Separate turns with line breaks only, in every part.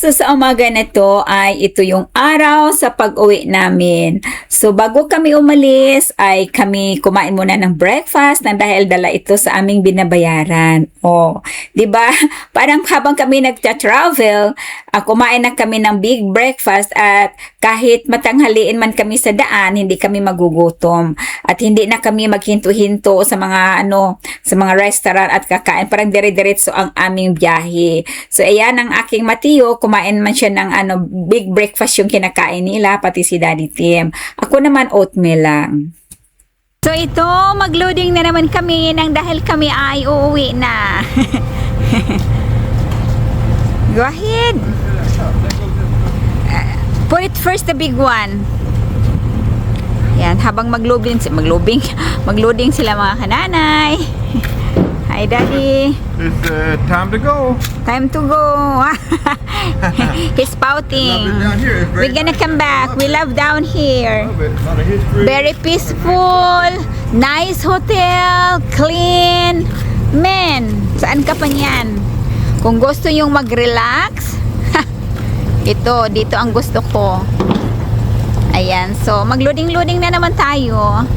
So sa umaga na to ay ito yung araw sa pag-uwi namin. So bago kami umalis ay kami kumain muna ng breakfast nang dahil dala ito sa aming binabayaran. Oh, 'di ba? Parang habang kami nagta-travel, kumain na kami ng big breakfast at kahit matanghaliin man kami sa daan, hindi kami magugutom at hindi na kami maghinto-hinto sa mga sa mga restaurant at kakain. Parang dire-diretso ang aming biyahe. So ayan ang aking Mateo, kumain man siya ng big breakfast yung kinakain nila, pati si Daddy Tim. Ako naman oatmeal lang. So ito, magloading na naman kami nang dahil kami ay uuwi na. Go ahead. Put it first, the big one. Yan, habang magloading sila mga kananay. Hi, Daddy.
It's time to go.
Time to go. He's pouting. We're gonna come back. We love down here. Very peaceful. Nice hotel. Clean. Men, saan ka pa niyan? Kung gusto yung mag-relax, dito ang gusto ko. Ayan. So, mag-loading na naman tayo.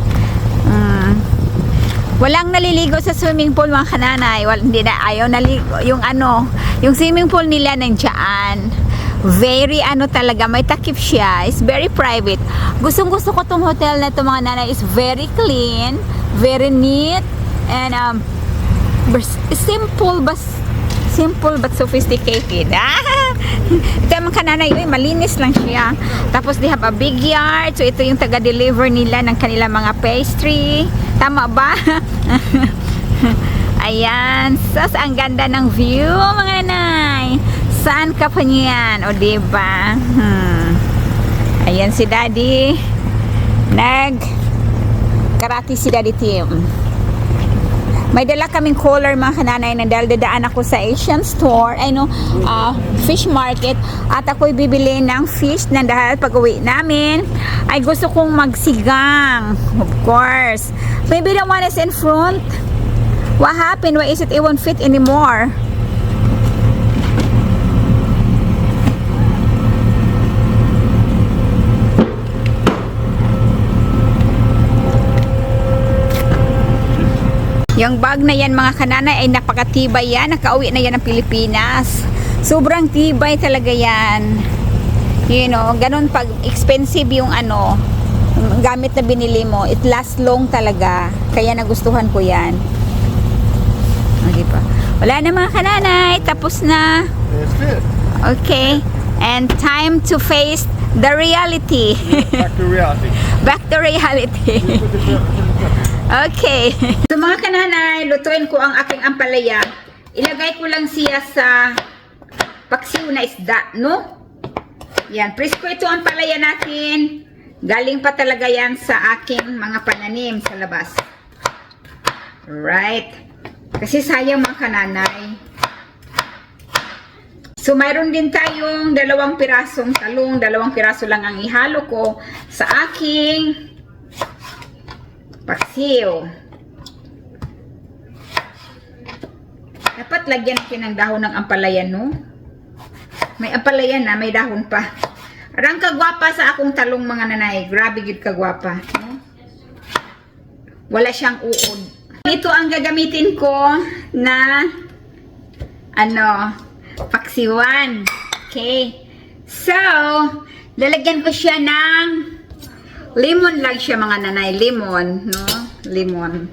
Walang naliligo sa swimming pool mga kananay. Hindi na ayaw naligo. Yung swimming pool nila nandiyan. Very talaga, may takip siya. It's very private. Gustong-gusto ko tong hotel na to mga nanay. It's very clean, very neat, and simple but sophisticated. Ito mga kananay, malinis lang siya. Tapos they have a big yard. So ito yung taga-deliver nila ng kanilang mga pastry. Tama ba? Ayan. Sus, ang ganda ng view, mga nanay. Saan ka pa niyan? O, diba? Ayan si Daddy. Karate si Daddy Tim. May dala kaming cooler mga kananay na dahil dadaan ako sa Asian store, fish market, at ako'y bibili ng fish na dahil pag-uwi namin ay gusto kong magsigang, of course. Maybe the one is in front. What happened? Why is it won't fit anymore? Yung bag na yan mga kananay ay napakatibay yan. Nakauwi na yan ng Pilipinas. Sobrang tibay talaga yan. Ganun pag expensive yung gamit na binili mo. It lasts long talaga. Kaya nagustuhan ko yan. Okay pa. Wala na mga kananay. Tapos na. Okay. And time to face the reality.
Back to reality.
Back to reality. Okay. So mga kananay, lutuin ko ang aking ampalaya. Ilagay ko lang siya sa paksiw na isda, no? Yan, presko ito ang ampalaya natin. Galing pa talaga yan sa aking mga pananim sa labas. Right. Kasi sayang mga kananay. So mayroon din tayong 2 pirasong talong. 2 piraso lang ang ihalo ko sa aking paksiw. Dapat lagyan natin ng dahon ng ampalaya, no? May ampalaya na, may dahon pa. Arang kagwapa sa akong talong mga nanay. Grabe gid kagwapa, no? Wala siyang uod. Ito ang gagamitin ko na paksiwan. Okay. So, lalagyan ko siya ng lemon lang siya mga nanay. Lemon, no? Lemon.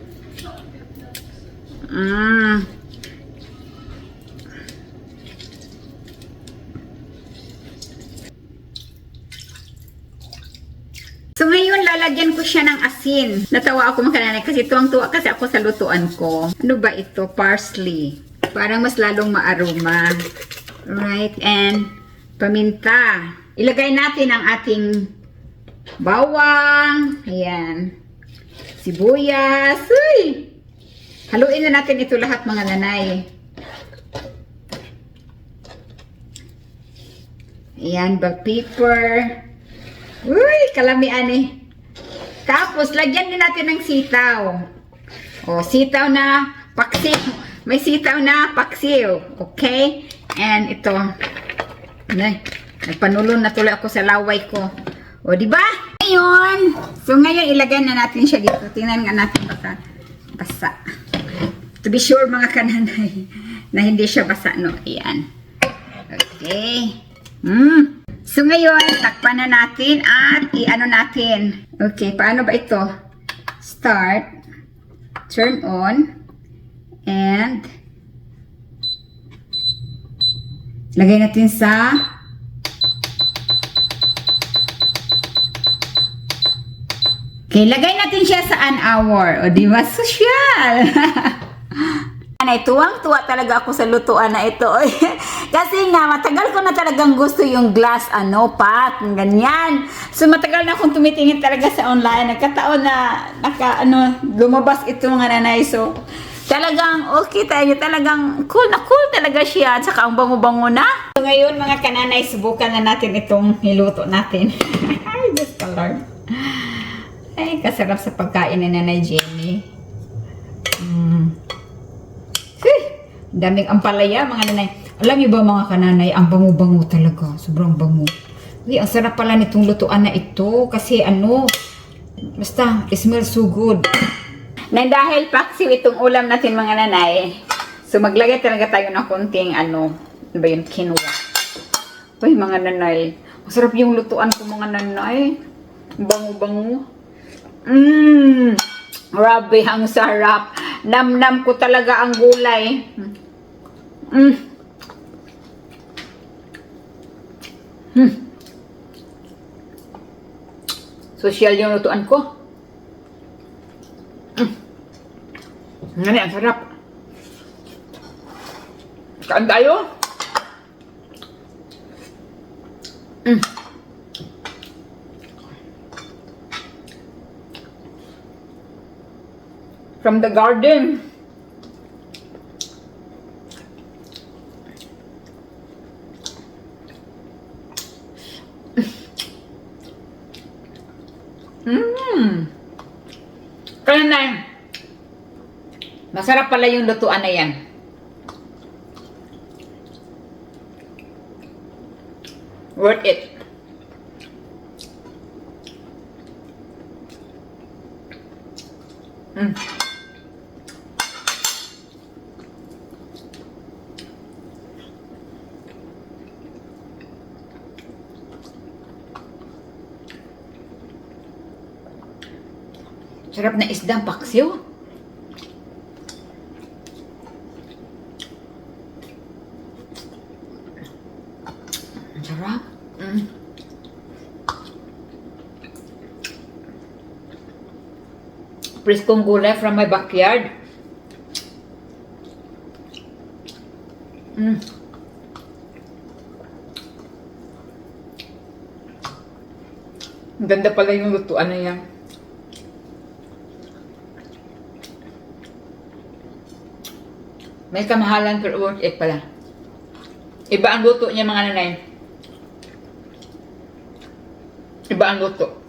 So ngayon lalagyan ko siya ng asin. Natawa ako mga kananay kasi tuwang-tuwa kasi ako sa lutuan ko. Ano ba ito? Parsley. Parang mas lalong maaroma. Right? And paminta. Ilagay natin ang ating bawang, ayan, sibuyas, uy! Haluin na natin ito lahat mga nanay. Ayan, bell pepper, uy, kalamian eh. Tapos, lagyan din natin ng sitaw. O, sitaw na paksiw. May sitaw na paksiw. Okay? And ito, Nay, nagpanulon na tuloy ako sa laway ko. O, di ba? Ngayon, ngayon ilagay na natin siya dito. Tingnan nga natin baka basa. To be sure mga kananay na hindi siya basa, no? Ayan. Okay. So ngayon, takpan na natin at i-ano natin. Okay, paano ba ito? Start, turn on, and lagay natin sa lagay natin siya sa an hour. O, di ba? Social! Anay, tuwang-tuwa talaga ako sa lutuan na ito. Kasi nga, matagal ko na talagang gusto yung glass, pot, ganyan. So, matagal na akong tumitingin talaga sa online. Nagkataon na, lumabas ito mga nanay. So, talagang okay tayo. Talagang cool na cool talaga siya. At saka ang bango-bango na. So, ngayon mga kananay, subukan na natin itong niluto natin. Ay, Diyos ka Lord. Ay, kasarap sa pagkain ni Nanay Jenny. Daming ampalaya, mga nanay. Alam niyo ba mga kananay, ang bango-bango talaga. Sobrang bango. Uy, ang sarap pala nitong lutuan na ito. Kasi basta, it smells so good. Na dahil paksiw itong ulam natin mga nanay, so maglagay talaga tayo ng konting ano ba yun, quinoa. Uy, mga nanay. Masarap yung lutuan ko mga nanay. Bango-bango. Grabe, ang sarap. Nam-nam ko talaga ang gulay. Social yung lutuan ko. Ngani, ang sarap. Kaan tayo? From the garden. Kaya na, masarap pala yung lutuan na yan. Worth it. Sarap na isdang paksiw. Sarap. Preskong gulay from my backyard. Ganda pala yung lutuan na yan. May kamahalan pero worth it pala. Iba ang luto niya mga nanay. Iba ang luto.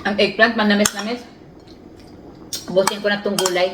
Ang eggplant, manamis-namis. Ubusin ko na itong gulay.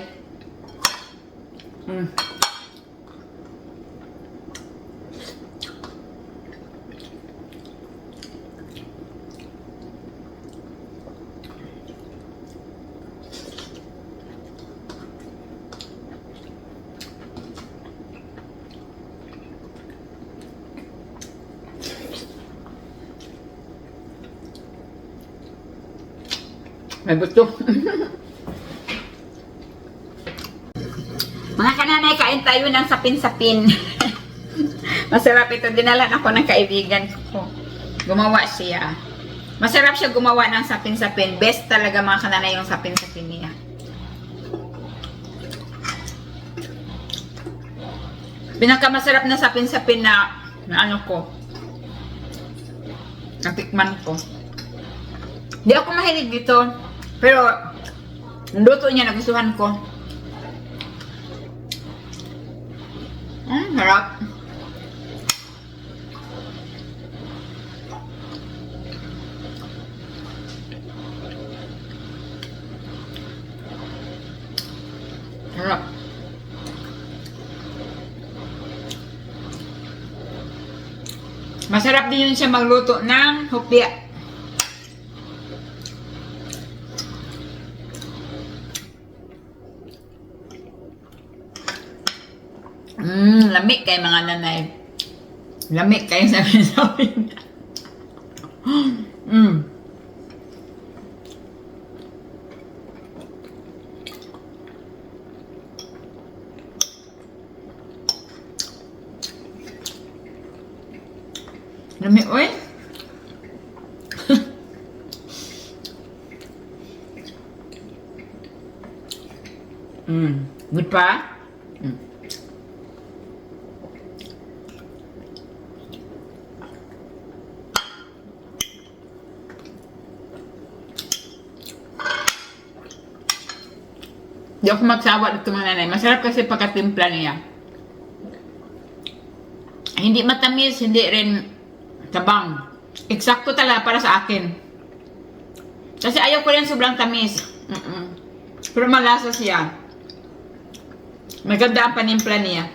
May buto. Mga kananay, kain tayo ng sapin-sapin. Masarap ito. Dinalan ako ng kaibigan ko. Gumawa siya. Masarap siya gumawa ng sapin-sapin. Best talaga mga kananay yung sapin-sapin niya.
Pinakamasarap na sapin-sapin na ano ko. Natikman ko. Hindi ako mahilig dito. Pero, luto niya, nagustuhan ko. Harap. Harap. Masarap din yun siya magluto ng hopya. Lamig kay mga nanay. Lamig kayo sabi. Lamig, oy. Good pa? Di ako magsawa dito mga nanay. Masarap kasi pagkatimpla niya. Hindi matamis, hindi rin tabang. Eksakto talaga para sa akin. Kasi ayaw ko rin sobrang tamis. Pero malasa siya. Maganda ang panimpla niya.